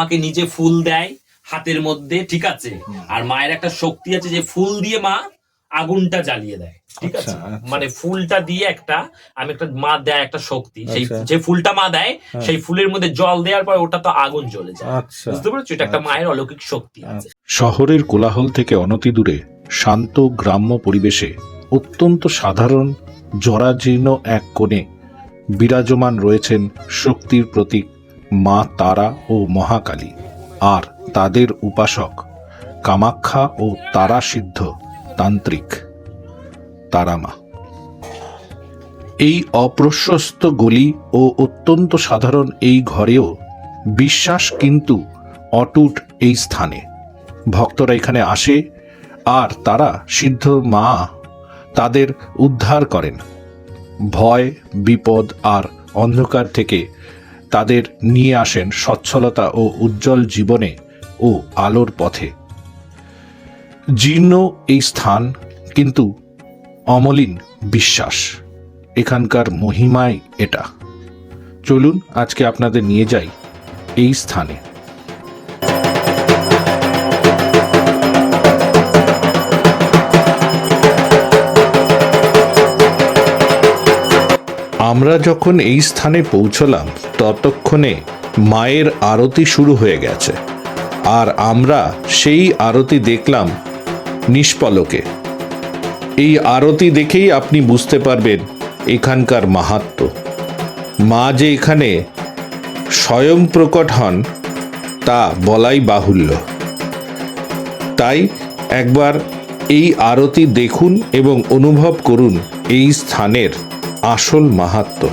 আমাকে নিজে ফুল দেয় হাতের মধ্যে, ঠিক আছে, আর মায়ের একটা শক্তি আছে যে ফুল দিয়ে মা আগুনটা জ্বালিয়ে দেয়, ঠিক আছে, মানে ফুলটা দিয়ে একটা মা দেয় একটা শক্তি, সেই যে ফুলটা মা দেয় সেই ফুলের মধ্যে জল দেওয়ার পর ওটা তো আগুন জ্বলে যায়, বুঝতে পেরেছো? এটা একটা মায়ের অলৌকিক শক্তি আছে। শহরের কোলাহল থেকে অনতি দূরে শান্ত গ্রাম্য পরিবেশে অত্যন্ত সাধারণ জরাজীর্ণ এক কোণে বিরাজমান রয়েছেন শক্তির প্রতীক মা তারা ও মহাকালী, আর তাদের উপাসক কামাখ্যা ও তারা সিদ্ধ তান্ত্রিক তারামা। এই অপ্রশস্ত গলি ও অত্যন্ত সাধারণ এই ঘরেও বিশ্বাস কিন্তু অটুট এই স্থানে। ভক্তরা এখানে আসে আর তারা সিদ্ধ মা তাদের উদ্ধার করেন ভয় বিপদ আর অন্ধকার থেকে, তাদের নিয়ে আসেন সচ্ছলতা ও উজ্জ্বল জীবনে ও আলোর পথে। জীর্ণ এই স্থান কিন্তু অমলিন বিশ্বাস, এখানকার মহিমাই এটা। চলুন আজকে আপনাদের নিয়ে যাই এই স্থানে। আমরা যখন এই স্থানে পৌঁছলাম ততক্ষণে মায়ের আরতি শুরু হয়ে গেছে, আর আমরা সেই আরতি দেখলাম নিষ্পলকে। এই আরতি দেখেই আপনি বুঝতে পারবেন এখানকার মাহাত্ম্য। মা যে এখানে স্বয়ং প্রকট হন তা বলাই বাহুল্য। তাই একবার এই আরতি দেখুন এবং অনুভব করুন এই স্থানের আসল মাহাত্ম্য।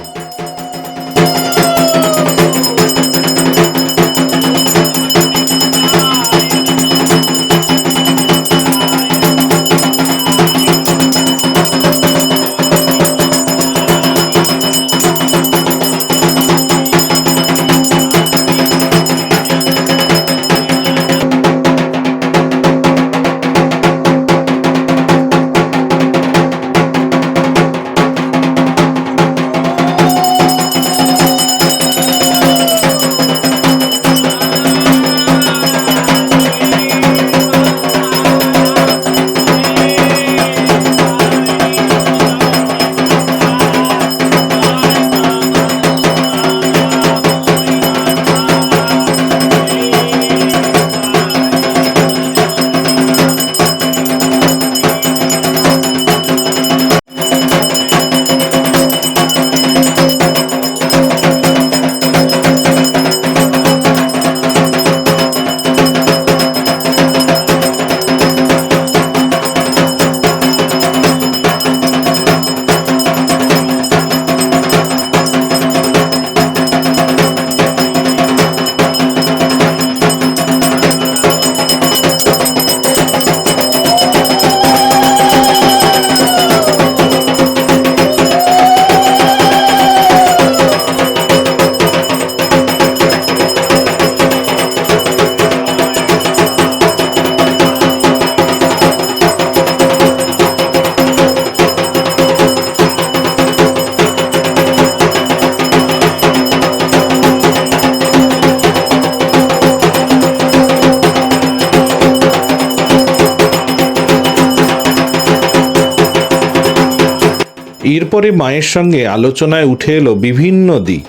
এরপরে মায়ের সঙ্গে আলোচনায় উঠে এলো বিভিন্ন দিক,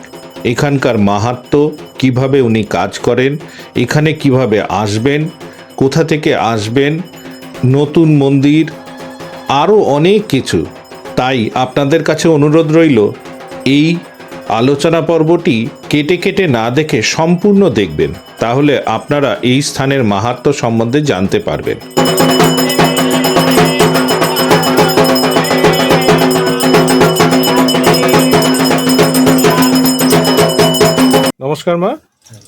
এখানকার মাহাত্ম্য, কিভাবে উনি কাজ করেন, এখানে কিভাবে আসবেন, কোথা থেকে আসবেন, নতুন মন্দির, আরও অনেক কিছু। তাই আপনাদের কাছে অনুরোধ রইল এই আলোচনা পর্বটি কেটে কেটে না দেখে সম্পূর্ণ দেখবেন, তাহলে আপনারা এই স্থানের মাহাত্ম্য সম্বন্ধে জানতে পারবেন। নমস্কার মা।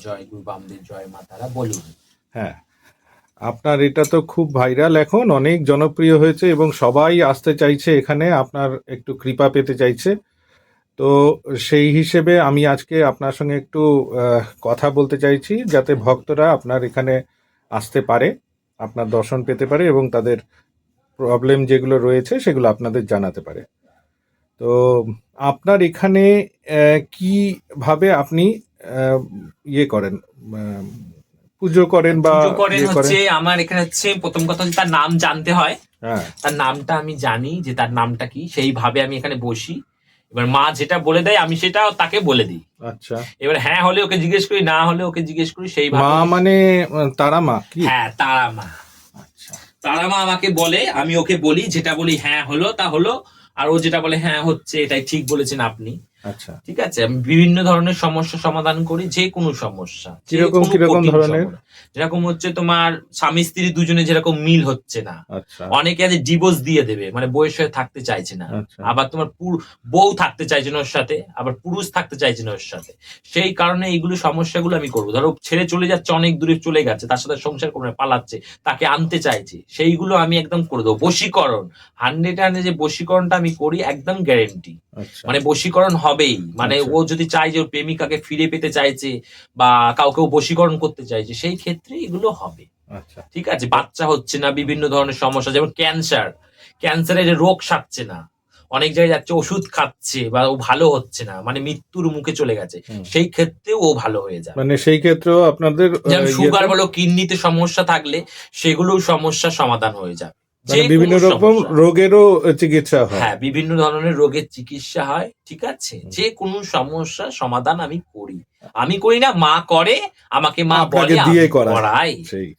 জয় গুরু বামদেব, জয় মা তারা। বলুন। হ্যাঁ, আপনার এটা তো খুব ভাইরাল, এখন অনেক জনপ্রিয় হয়েছে এবং সবাই আসতে চাইছে এখানে, আপনার একটু কৃপা পেতে চাইছে। তো সেই হিসেবে আমি আজকে আপনার সঙ্গে একটু কথা বলতে চাইছি, যাতে ভক্তরা আপনার এখানে আসতে পারে, আপনার দর্শন পেতে পারে এবং তাদের প্রবলেম যেগুলো রয়েছে সেগুলো আপনাদের জানাতে পারে। তো আপনার এখানে কিভাবে আপনি ইয়ে করেন, পুজো করেন বা পুজো করেন হচ্ছে আমার এখানে হচ্ছে প্রথম কথা হচ্ছে তার নাম জানতে হয়। হ্যাঁ, তার নামটা আমি জানি যে তার নামটা কি, সেইভাবে আমি এখানে বসি। এবার মা যেটা বলে দেয় আমি সেটা তাকে বলে দিই। আচ্ছা। এবার হ্যাঁ হলে ওকে জিজ্ঞেস করি, না হলে ওকে জিজ্ঞেস করি, সেইভাবে। মা মানে তারা মা কি? হ্যাঁ, তারা মা। আচ্ছা, তারা মা আমাকে বলে, আমি ওকে বলি, যেটা বলি হ্যাঁ হলো তা হলো, আর ও যেটা বলে হ্যাঁ হচ্ছে, এটাই ঠিক বলেছেন আপনি। আচ্ছা। ঠিক আছে, আমি বিভিন্ন ধরনের সমস্যা সমাধান করি, যে কোনো সমস্যা, কিরকম ধরনের? যেরকম হচ্ছে তোমার স্বামী স্ত্রী দুজনে যেরকম মিল হচ্ছে না, আচ্ছা, অনেকে আছে ডিভোর্স দিয়ে দেবে, মানে বউয়ের সাথে থাকতে চাইছে না। আচ্ছা। আবার তোমার বউ থাকতে চাইছে না ওর সাথে, আবার পুরুষ থাকতে চাইছে না ওর সাথে। সেই কারণে এইগুলো সমস্যাগুলো আমি করবো। ধরো ছেড়ে চলে যাচ্ছে, অনেক দূরে চলে গেছে, তার সাথে সংসার করে পালাচ্ছে, তাকে আনতে চাইছে, সেইগুলো আমি একদম করে দেবো। বশীকরণ 100 যে বশীকরণটা আমি করি একদম গ্যারেন্টি। আচ্ছা, মানে বশীকরণ হবেই। মানে আচ্ছা। ও যদি চায় যে ওর প্রেমিকাকে ফিরে পেতে চাইছে বা কাউকে বশীকরণ করতে চাইছে, সেই ক্ষেত্রে এগুলো হবে। আচ্ছা, ঠিক আছে, বাচ্চা হচ্ছে না, বিভিন্ন ধরনের সমস্যা, যেমন ক্যান্সারের রোগ সারছে না, অনেক জায়গায় যাচ্ছে ওষুধ খাচ্ছে বা ও ভালো হচ্ছে না, মানে মৃত্যুর মুখে চলে গেছে, সেই ক্ষেত্রেও ও ভালো হয়ে যায়। মানে সেই ক্ষেত্রেও আপনাদের যেমন সুগার বলো, কিডনিতে সমস্যা থাকলে সেগুলোও সমস্যার সমাধান হয়ে যায়। মানে বিভিন্ন রকম রোগেরও চিকিৎসা হয়। হ্যাঁ, বিভিন্ন ধরনের রোগের চিকিৎসা হয়। ঠিক আছে, যে কোনো সমস্যার সমাধান আমি করি। আমি করি না, মা করে, আমাকে মা বলে দিয়ে করাই। সেই।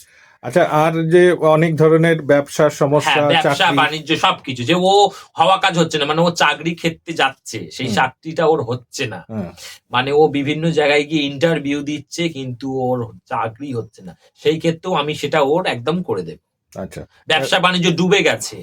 আচ্ছা, আর যে অনেক ধরনের ব্যবসার সমস্যা, ব্যবসা বাণিজ্য সবকিছু, যে ও হওয়া কাজ হচ্ছে না, মানে ও চাকরি ক্ষেত্রে যাচ্ছে, সেই চাকরিটা ওর হচ্ছে না, মানে ও বিভিন্ন জায়গায় গিয়ে ইন্টারভিউ দিচ্ছে কিন্তু ওর চাকরি হচ্ছে না, সেই ক্ষেত্রেও আমি সেটা ওর একদম করে দেব। আচ্ছা, ব্যবসা বাণিজ্য ডুবে গেছে,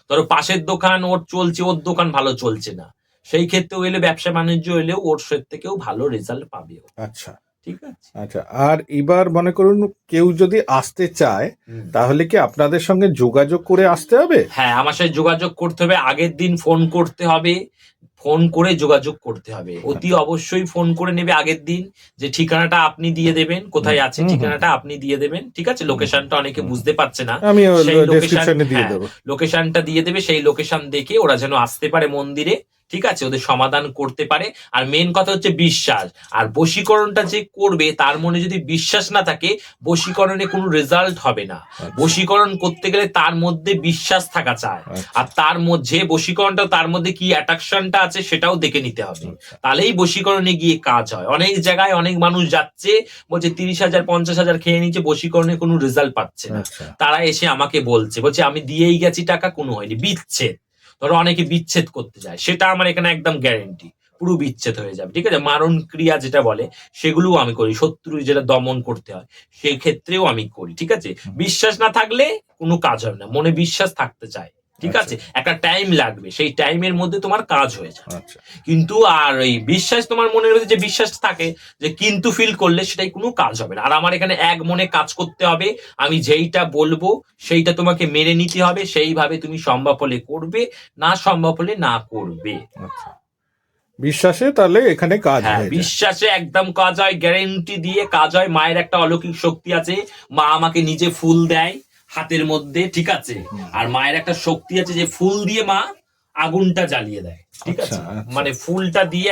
ধরো পাশের দোকান ওর চলছে, ওর দোকান ভালো চলছে না, সেই ক্ষেত্রেও এলে ব্যবসা বাণিজ্য এলেও ওর থেকেও ভালো রেজাল্ট পাবে। আচ্ছা, ঠিক আছে। আচ্ছা। আর এবার মনে করুন কেউ যদি আসতে চায়, তাহলে কি আপনাদের সঙ্গে যোগাযোগ করে আসতে হবে? হ্যাঁ, আমার সাথে যোগাযোগ করতে হবে, আগের দিন ফোন করতে হবে, ফোন করে যোগাযোগ করতে হবে, অতি অবশ্যই ফোন করে নেবে আগের দিন, যে ঠিকানাটা আপনি দিয়ে দেবেন, কোথায় আছে ঠিকানাটা আপনি দিয়ে দেবেন। ঠিক আছে, লোকেশনটা অনেকে বুঝতে পারছে না, আমি সেই ডেসক্রিপশনে দিয়ে দেব। লোকেশনটা দিয়ে দেবে, সেই লোকেশন দেখে ওরা যেন আসতে পারে মন্দিরে। ঠিক আছে, ওদের সমাধান করতে পারে। আর মেন কথা হচ্ছে বিশ্বাস। আর বশীকরণটা যে করবে তার মনে যদি বিশ্বাস না থাকে, বশীকরণে কোনো রেজাল্ট হবে না। বশীকরণ করতে গেলে তার মধ্যে বিশ্বাস থাকা চায়, আর তার মধ্যে বশীকরণটা, তার মধ্যে কি অ্যাট্রাকশনটা আছে সেটাও দেখে নিতে হবে, তাহলেই বশীকরণে গিয়ে কাজ হয়। অনেক জায়গায় অনেক মানুষ যাচ্ছে, বলছে 30,000 50,000 খেয়ে নিচ্ছে, বশীকরণে কোনো রেজাল্ট পাচ্ছে না। তারা এসে আমাকে বলছে আমি দিয়েই গেছি টাকা, কোনো হয়নি। বিচ্ছেদ, ধরো অনেকে বিচ্ছেদ করতে যায়, সেটা আমার এখানে একদম গ্যারেন্টি, পুরো বিচ্ছেদ হয়ে যাবে। ঠিক আছে, মারণ ক্রিয়া যেটা বলে সেগুলোও আমি করি, শত্রু যেটা দমন করতে হয় সেই ক্ষেত্রেও আমি করি। ঠিক আছে, বিশ্বাস না থাকলে কোনো কাজ হবে না, মনে বিশ্বাস থাকতে চায়। ঠিক আছে, একটা টাইম লাগবে, সেই টাইমের মধ্যে তোমার কাজ হয়ে যায়। কিন্তু আর এই বিশ্বাস, তোমার মনের মধ্যে যে বিশ্বাস থাকে, যে কিন্তু ফিল করলে সেটাই কোনো কাজ হবে না। আর আমার এখানে এক মনে কাজ করতে হবে, আমি যেইটা বলবো সেইটা তোমাকে মেনে নিতে হবে, সেইভাবে তুমি সম্ভব হলে করবে, না সম্ভব হলে না করবে। বিশ্বাসে তাহলে এখানে কাজ হয়। বিশ্বাসে একদম কাজ হয়, গ্যারেন্টি দিয়ে কাজ হয়। মায়ের একটা অলৌকিক শক্তি আছে, মা আমাকে নিজে ফুল দেয় হাতের মধ্যে। ঠিক আছে, আর মায়ের একটা শক্তি আছে যে ফুল দিয়ে মা আগুনটা জ্বালিয়ে দেয়। ঠিক আছে, মানে ফুলটা দিয়ে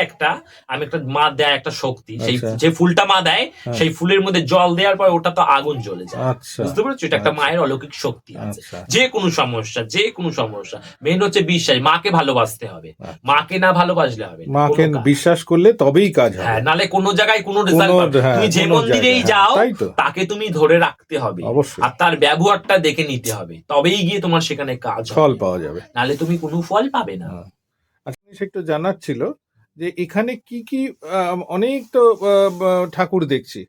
আমি একটা মা দেয় একটা শক্তি, সেই যে ফুলটা মা দেয়, সেই ফুলের মধ্যে জল দেওয়ার পর ওটা তো আগুন জ্বলে যায়। বুঝতে পারছো, এটা একটা মায়ের অলৌকিক শক্তি আছে। যে কোনো সমস্যা মেন হচ্ছে বিশ্বাস, মাকে ভালোবাসতে হবে, মাকে না ভালোবাসলে হবে না, মাকে বিশ্বাস করলে তবেই কাজ হবে। হ্যাঁ, নালে কোনো জায়গায় কোনো রেজাল্ট পাবে। তুমি যে মন্দিরেই যাও তাকে তুমি ধরে রাখতে হবে, আর তার ব্যবহারটা দেখে নিতে হবে, তবেই গিয়ে তোমার সেখানে কাজ ফল পাওয়া যাবে, নালে তুমি কোনো ফল পাবে না। আচ্ছা, একটু জানার ছিল যে এখানে কি কি অনেক তো ঠাকুর দেখছি,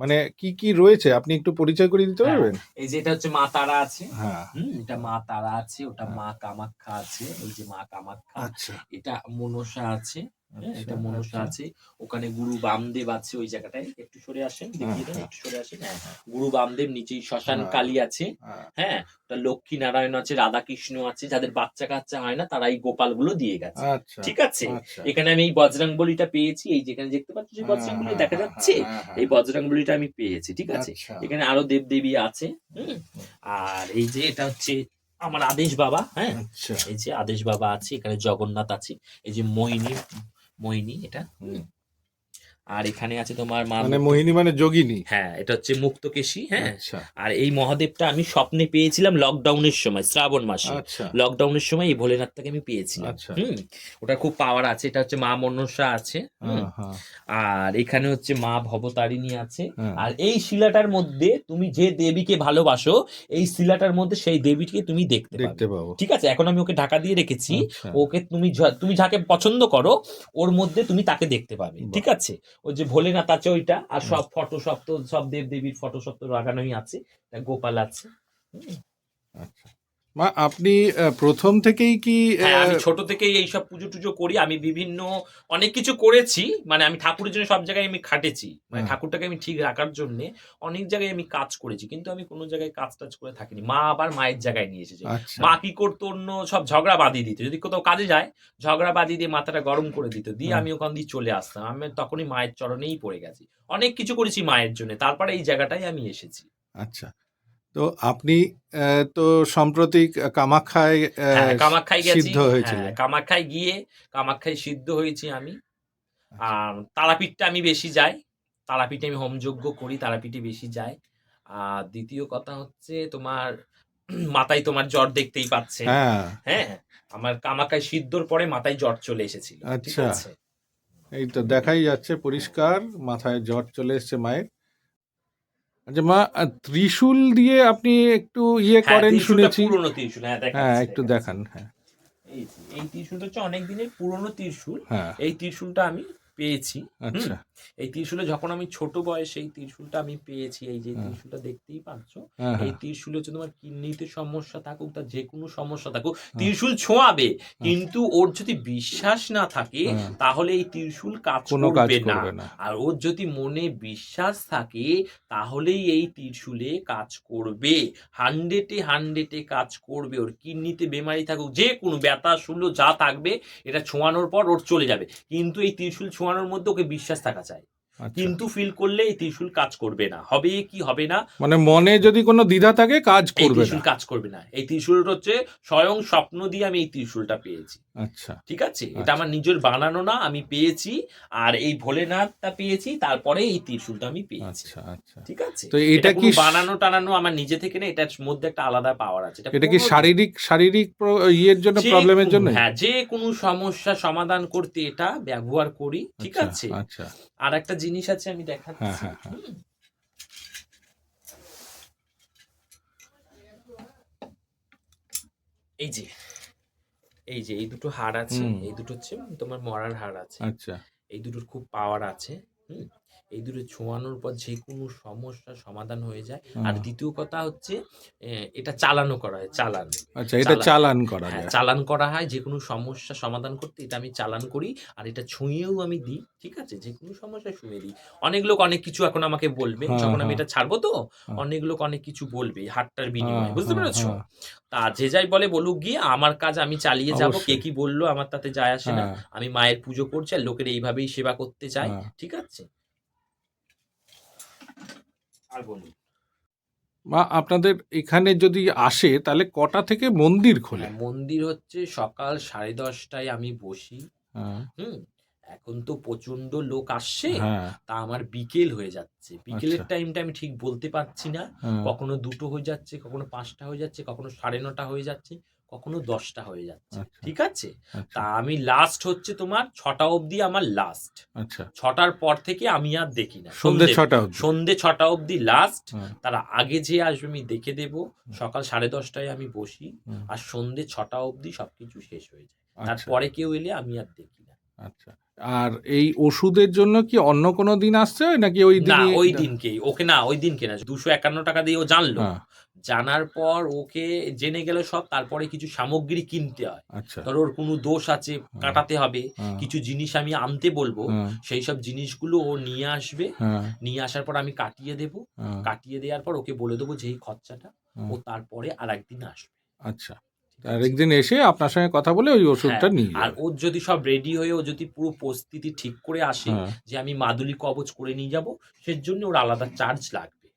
মানে কি কি রয়েছে, আপনি একটু পরিচয় করে দিতে পারবেন? এই যে এটা হচ্ছে মা তারা আছে, এটা মা তারা আছে, ওটা মা কামাখ্যা আছে, এই যে মা কামাখ্যা, এটা মনসা আছে, এটা মনসা আছে, ওখানে গুরু বামদেব আছে, ওই জায়গাটায় একটু সরে আসেন, দেখিয়ে দেন, একটু সরে আসেন। গুরু বামদেব, নিচেই শ্মশান কালী আছে, হ্যাঁ, ওটা লক্ষ্মী নারায়ণ আছে, রাধা কৃষ্ণ আছে, যাদের বাচ্চা কাচ্চা হয় না তারা এই গোপাল গুলো দিয়ে গেছে। ঠিক আছে, এখানে আমি এই বজরংবলীটা পেয়েছি, এই যেখানে দেখতে পাচ্ছ যে বজরংবলী দেখা যাচ্ছে, এই বজরংবলীটা আমি পেয়েছি। ঠিক আছে, এখানে আরো দেব দেবী আছে। আর এই যে এটা হচ্ছে আমার আদেশ বাবা, হ্যাঁ, এই যে আদেশ বাবা আছে, এখানে জগন্নাথ আছে, এই যে মোহিনী, এটা আর এখানে আছে তোমার মা মানে মোহিনী মানে যোগিনী। হ্যাঁ, এটা হচ্ছে মুক্তকেশী। হ্যাঁ, আচ্ছা আর এই মহাদেবটা আমি স্বপ্নে পেয়েছিলাম লকডাউনের সময়, শ্রাবণ মাসে। আচ্ছা লকডাউনের সময় এই ভোলেনাথটাকে আমি পেয়েছিলাম। আচ্ছা। ওটা খুব পাওয়ার আছে। এটা হচ্ছে মা মনসা আছে। হ্যাঁ আর এখানে হচ্ছে মা ভবতারিণী আছে। হ্যাঁ। আর এই শিলাটার মধ্যে তুমি যে দেবীকে ভালোবাসো, এই শিলাটার মধ্যে সেই দেবীকে তুমি দেখতে পাবো। ঠিক আছে, এখন আমি ওকে ঢাকা দিয়ে রেখেছি। আচ্ছা। ওকে তুমি যাকে পছন্দ করো ওর মধ্যে তুমি তাকে দেখতে পাবে। ঠিক আছে, ওই যে ভোলেনাথ আছে ওইটা, আর সব ফটো সব দেব দেবীর ফটো সব তো লাগানোই আছে। গোপাল আছে। আচ্ছা মা, আপনি প্রথম থেকেই কি হ্যাঁ, আমি ছোট থেকেই এইসব পুজো টুজো করি। আমি বিভিন্ন অনেক কিছু করেছি, মানে আমি ঠাকুরের জন্য সব জায়গায় আমি খাটেছি, মানে ঠাকুরটাকে আমি ঠিক রাখার জন্য অনেক জায়গায় আমি কাজ করেছি, কিন্তু আমি কোনো জায়গায় কাজ টাজ করে থাকিনি। মা আবার মায়ের জায়গায় নিয়ে এসেছে। মা কি করতো, অন্য সব ঝগড়া বাঁধিয়ে দিত, যদি কোথাও কাজে যায় ঝগড়া বাঁধিয়ে দিয়ে মাথাটা গরম করে দিত, দিয়ে আমি ওখান দিয়ে চলে আসতাম। আমি তখনই মায়ের চরণেই পড়ে গেছি, অনেক কিছু করেছি মায়ের জন্য, তারপরে এই জায়গাটায় আমি এসেছি। আচ্ছা, তো আপনি তো সম্প্রতি কামাখ্যায় সিদ্ধ হয়েছিলেন। কামাখ্যায় গিয়ে কামাখ্যায় সিদ্ধ হয়েছি আমি। আর তারাপীঠটা আমি বেশি যাই, তারাপীঠে আমি হোমযজ্ঞ করি, তারাপীঠে বেশি যাই। আর দ্বিতীয় কথা হচ্ছে তোমার মাথায় তোমার জ্বর দেখতেই পাচ্ছে। হ্যাঁ, আমার কামাখ্যায় সিদ্ধর পরে মাথায় জ্বর চলে এসেছিল। আচ্ছা, এই তো দেখাই যাচ্ছে পরিষ্কার মাথায় জ্বর চলে এসেছে মায়ের। আচ্ছা মা, ত্রিশূল দিয়ে আপনি একটু করেন শুনেছি। পুরনো ত্রিশূল, হ্যাঁ একটু দেখান। হ্যাঁ, এই ত্রিশূলটা হচ্ছে অনেক দিনের পুরনো ত্রিশূল। এই ত্রিশূলটা আমি পেয়েছি। আচ্ছা, এই ত্রিশূলে যখন আমি ছোট বয়সে এই ত্রিশূলটা আমি পেয়েছি, এই যে ত্রিশূলটা দেখতেই পাচ্ছ, এই ত্রিশূলে হচ্ছে তোমার কিডনিতে সমস্যা থাকুক, তার যে কোনো সমস্যা থাকুক, ত্রিশূল ছোঁয়াবে, কিন্তু ওর যদি বিশ্বাস না থাকে তাহলে এই ত্রিশূল কাজ করবে না। আর ওর যদি মনে বিশ্বাস থাকে তাহলেই এই ত্রিশূলে কাজ করবে, 100-এ কাজ করবে। ওর কিডনিতে বেমারি থাকুক, যে কোনো ব্যথা শুলো যা থাকবে, এটা ছোঁয়ানোর পর ওর চলে যাবে। কিন্তু এই ত্রিশূল ছোঁয়ানোর মধ্যে ওকে বিশ্বাস থাকা চাই, কিন্তু ফিল করলে এই ত্রিশূল কাজ করবে না। হবে কি হবে না, মানে মনে যদি কোনো দ্বিধা থাকে কাজ করবে না, কাজ করবে না। এই ত্রিশূলটা হচ্ছে স্বয়ং স্বপ্ন দিয়ে আমি এই ত্রিশূলটা পেয়েছি। আচ্ছা, ঠিক আছে, এটা আমার নিজের বানানো না, আমি পেয়েছি। আর এই ভোলেনাথটা পেয়েছি, তারপরে এই ত্রিশূলটা আমি পেয়েছি। আচ্ছা, ঠিক আছে, তো এটা কি বানানো টানানো আমার নিজে থেকে না, এটার মধ্যে একটা আলাদা পাওয়ার আছে। এটা কি শারীরিক ইয়ের জন্য, প্রবলেমের জন্য? হ্যাঁ, যে কোনো সমস্যা সমাধান করতে এটা ব্যবহার করি। ঠিক আছে, আচ্ছা, আর একটা জিনিস আছে আমি দেখাচ্ছি। এই যে এই দুটো হাড় আছে, এই দুটো হচ্ছে তোমার মরার হাড় আছে। আচ্ছা, এই দুটোর খুব পাওয়ার আছে। এই দুটো ছোঁয়ানোর পর যে কোনো সমস্যা সমাধান হয়ে যায়। আর দ্বিতীয় কথা হচ্ছে এটা চালানো করা হয়, চালান। আচ্ছা, এটা চালান করা যায়, চালান করা হয় যে কোনো সমস্যা সমাধান করতে, এটা আমি চালান করি। আর এটা ছুঁয়েও আমি দিই। ঠিক আছে, যে কোনো সমস্যা ছুঁয়ে দিই। অনেক লোক অনেক কিছু এখন আমাকে বলবে, যখন আমি এটা ছাড়বো, তো অনেক লোক অনেক কিছু বলবে হাটটার বিনিময়ে, বুঝতে পেরেছো? তা যে যাই বলে বলুক, গিয়ে আমার কাজ আমি চালিয়ে যাব। কে কি বললো আমার তাতে যায় আসে না। আমি মায়ের পুজো করছি, আর লোকের এইভাবেই সেবা করতে চাই। ঠিক আছে, আর বলুন মা, আপনাদের এখানে যদি আসে তাহলে কটা থেকে মন্দির খোলে? মন্দির হচ্ছে সকাল 10:30টায় আমি বসি। এখন তো প্রচন্ড লোক আসছে, তা আমার বিকেল হয়ে যাচ্ছে। বিকেলের টাইমটা আমি ঠিক বলতে পারছি না, কখনো 2টো হয়ে যাচ্ছে, কখনো 5টা হয়ে যাচ্ছে, কখনো 9:30 হয়ে যাচ্ছে, কখনো 10টা হয়ে যাচ্ছে। ঠিক আছে, তা আমি লাস্ট হচ্ছে তোমার 6টা অবধি আমার লাস্ট। 6টার পর থেকে আমি আর দেখি না, সন্ধ্যে 6টা অবধি লাস্ট। তার আগে যে আসবে আমি দেখে দেব। সকাল 10:30টায় আমি বসি, আর সন্ধ্যে 6টা অবধি সবকিছু শেষ হয়ে যায়। তারপরে কেউ এলে আমি আর দেখি না। আচ্ছা, আর এই ওষুধের জন্য কি অন্য কোনো দিন আসছে নাকি ওই দিন? না, ওই দিনকেই। ওকে না, ওই দিনকে না, 251 টাকা দিয়ে ও জানলো। জানার পর ওকে জেনে গেল সব, তারপরে কিছু সামগ্রী কিনতে হয়। ধরো ওর কোনো দোষ আছে, কাটাতে হবে, কিছু জিনিস আমি আনতে বলবো, সেই সব জিনিসগুলো ও নিয়ে আসবে। নিয়ে আসার পর আমি কাটিয়ে দেব। কাটিয়ে দেওয়ার পর ওকে বলে দেবো যে এই খরচাটা, ও তারপরে আর একদিন আসবে। আচ্ছা, আরেকদিন এসে আপনার সঙ্গে কথা বলে ওই ওষুধটা নিয়ে যাবে। আর ওর যদি সব রেডি হয়ে, ও যদি পুরো পরিস্থিতি ঠিক করে আসে যে আমি মাদুলি কবচ করে নিয়ে যাব, সেজন্য ওর আলাদা চার্জ লাগবে।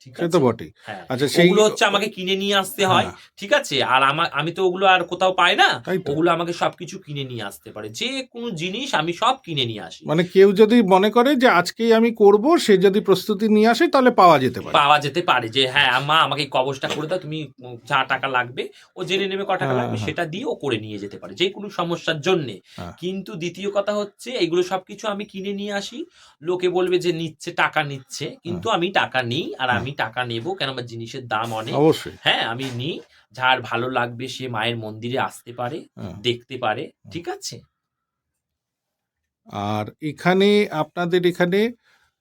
ঠিক সে আছে? তো বটেই। হ্যাঁ, আচ্ছা, সেই ওগুলো হচ্ছে আমাকে কিনে নিয়ে আসতে হয়। হ্যাঁ, ঠিক আছে? আর আমি তো ওগুলো আর কোথাও পাই না। তাই তো। ওগুলো আমাকে সবকিছু কিনে নিয়ে আসতে পারে। যে কোনো জিনিস আমি সব কিনে নিয়ে আসি। মানে কেউ যদি মনে করে যে আজকেই আমি করব, সে যদি প্রস্তুতি নিয়ে আসে তাহলে পাওয়া যেতে পারে। পাওয়া যেতে পারে যে হ্যাঁ, মা আমাকে এই কবজটা করে দাও, তুমি যা টাকা লাগবে ও জেনে নেবে টাকা হ্যাঁ, লাগবে, হ্যাঁ। সেটা দিয়ে ও করে নিয়ে যেতে পারে যে কোনো সমস্যার জন্যে। হ্যাঁ। কিন্তু দ্বিতীয় কথা হচ্ছে এগুলো সবকিছু আমি কিনে নিয়ে আসি। লোকে বলবে যে নিচ্ছে, টাকা নিচ্ছে। কিন্তু আমি টাকা নিই আর হ্যাঁ। আমি টাকা নেব কেন, আমার জিনিসের দাম অনেক। অবশ্যই। হ্যাঁ, আমি নিই। যার ভালো লাগবে সে মায়ের মন্দিরে আসতে পারে, হ্যাঁ। দেখতে পারে। ঠিক আছে? আর এখানে আপনাদের এখানে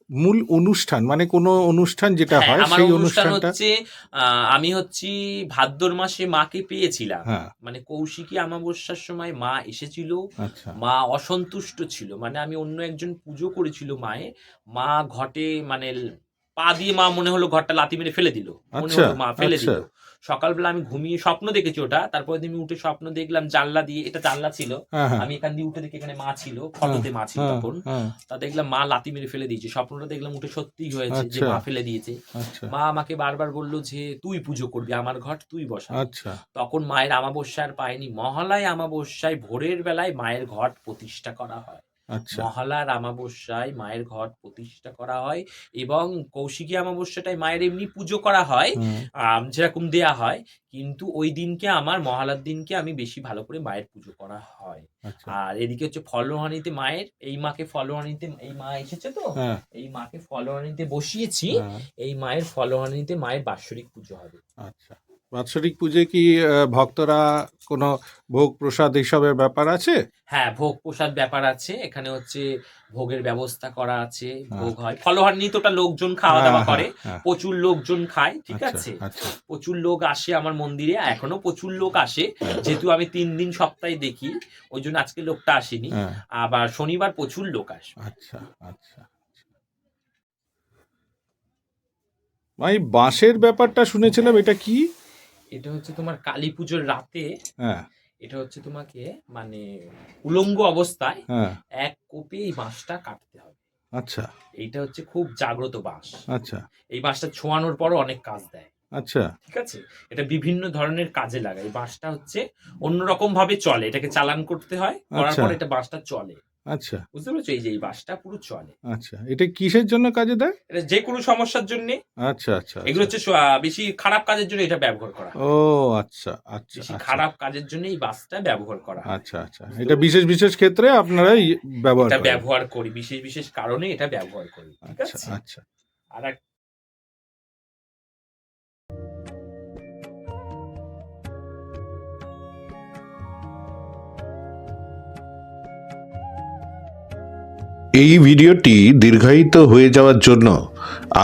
মূল অনুষ্ঠান মানে কোনো অনুষ্ঠান যেটা হ্যাঁ, হয় আমার সেই অনুষ্ঠান অনুষ্ঠানটা হচ্ছে আমি হচ্ছি ভাদ্র মাসে মাকে পেয়েছিলাম। হ্যাঁ, মানে কৌশিকী অমাবস্যার সময় মা এসেছিল। আচ্ছা, মা অসন্তুষ্ট ছিল। মানে আমি অন্য একজন পুজো করেছিল মায়ের। মা ঘটে মানে পা দিয়ে মা মনে হলো ঘরটা লাথি মেরে ফেলে দিল। মনে আচ্ছা, হলো মা ফেলে আচ্ছা, দিল। সকালবেলা আমি ঘুমিয়ে স্বপ্ন দেখেছি ওটা। তারপরের দিন আমি উঠে স্বপ্ন দেখলাম জানলা দিয়ে, এটা জানলা ছিল। হ্যাঁ, হ্যাঁ, আমি এখান দিয়ে উঠে দেখি এখানে মা ছিল। হ্যাঁ, ফটোতে মা ছিল হ্যাঁ, তখন। হ্যাঁ, তা দেখলাম মা লাথি মেরে ফেলে দিয়েছে। স্বপ্নটা দেখলাম উঠে সত্যিই হয়েছে যে আচ্ছা, মা ফেলে দিয়েছে। আচ্ছা, মা আমাকে বারবার বলল যে, "তুই পুজো করবি, আমার ঘট তুই বসাবি।" আচ্ছা, তখন মায়ের আমাবস্যা আর পায়নি। মহালয় আমাবস্যায় ভোরের বেলায় মায়ের ঘট প্রতিষ্ঠা করা হয়। আচ্ছা, মহালয়ার আমাবস্যায় মায়ের ঘট প্রতিষ্ঠা করা হয় এবং কৌশিকী আমাবস্যাটায় মায়ের এমনি পুজো করা হয়, হুম, যেরকম দেয়া হয়। কিন্তু ওই দিনকে আমার মহালয়ার দিনকে আমি বেশি ভালো করে মায়ের পুজো করা হয়। আচ্ছা, আর এদিকে হচ্ছে ফলহানিতে মায়ের, এই মাকে ফলহানিতে, এই মা এসেছে তো, হ্যাঁ, এই মাকে ফলহানিতে বসিয়েছি। হ্যাঁ, এই মায়ের ফলহানিতে মায়ের বাৎসরিক পুজো হবে। আচ্ছা। বাৎসরিক পুজোয় কি ভক্তরা কোনো ভোগ প্রসাদ এইসবের ব্যাপার আছে? হ্যাঁ, ভোগ প্রসাদ ব্যাপার আছে। এখানে হচ্ছে ভোগের ব্যবস্থা করা আছে। হ্যাঁ, ভোগ হয়। ফলহান্বিতে ওটা লোকজন হ্যাঁ, খাওয়া-দাওয়া হ্যাঁ, করে। হ্যাঁ, প্রচুর লোকজন খায়। ঠিক আচ্ছা, আছে? আচ্ছা, প্রচুর লোক আসে আমার মন্দিরে। এখনো প্রচুর লোক আসে। হ্যাঁ, যেহেতু আমি ৩ দিন সপ্তাহে দেখি, ওইজন্য আজকে লোকটা আসেনি। হ্যাঁ, আবার শনিবার প্রচুর লোক আসে। আচ্ছা, আচ্ছা। এই বাঁশের ব্যাপারটা শুনেছিলাম, এটা কি? এটা হচ্ছে তোমার কালীপুজোর রাতে, হ্যাঁ, এটা হচ্ছে তোমাকে মানে উলঙ্গ অবস্থায় হ্যাঁ, এক কোপে এই বাঁশটা কাটতে হবে। আচ্ছা, এইটা হচ্ছে খুব জাগ্রত বাঁশ। আচ্ছা, এই বাঁশটা ছোঁয়ানোর পরও অনেক কাজ দেয়। আচ্ছা, ঠিক আছে? এটা বিভিন্ন ধরনের কাজে লাগায়। এই বাঁশটা হচ্ছে অন্যরকম ভাবে চলে। এটাকে চালান করতে হয়। করার আচ্ছা, পর এটা বাঁশটা চলে। আচ্ছা, বুঝতে পেরেছো? এই যে এই বাঁশটা পুরো চলে। আচ্ছা। এটা কিসের জন্য কাজে দেয়? এটা যেকোনো সমস্যার জন্যে, আচ্ছা, আচ্ছা, এগুলো আচ্ছা। হচ্ছে বেশি খারাপ কাজের জন্য এটা ব্যবহার করা হয়। ও আচ্ছা, আচ্ছা, বেশি আচ্ছা, খারাপ কাজের জন্য এই বাঁশটা ব্যবহার করা হয়। আচ্ছা, আচ্ছা। বুঝতে এটা বিশেষ, বিশেষ ক্ষেত্রে আপনারা ব্যবহার এটা করেন। ব্যবহার করি। বিশেষ, বিশেষ কারণে এটা ব্যবহার করি। ঠিক আচ্ছা, আছে? আচ্ছা। আরেক এই ভিডিওটি দীর্ঘায়িত হয়ে যাওয়ার জন্য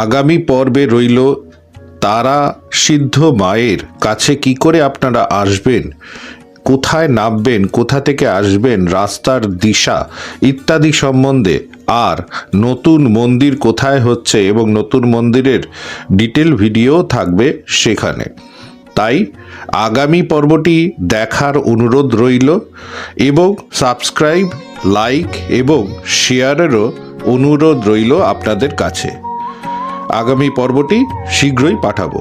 আগামী পর্বে রইল তারা সিদ্ধ মায়ের কাছে কি করে আপনারা আসবেন, কোথায় নামবেন, কোথা থেকে আসবেন, রাস্তার দিশা ইত্যাদি সম্বন্ধে, আর নতুন মন্দির কোথায় হচ্ছে এবং নতুন মন্দিরের ডিটেল ভিডিও থাকবে সেখানে। তাই আগামী পর্বটি দেখার অনুরোধ রইল এবং সাবস্ক্রাইব, লাইক এবং শেয়ারেরও অনুরোধ রইল আপনাদের কাছে। আগামী পর্বটি শীঘ্রই পাঠাবো।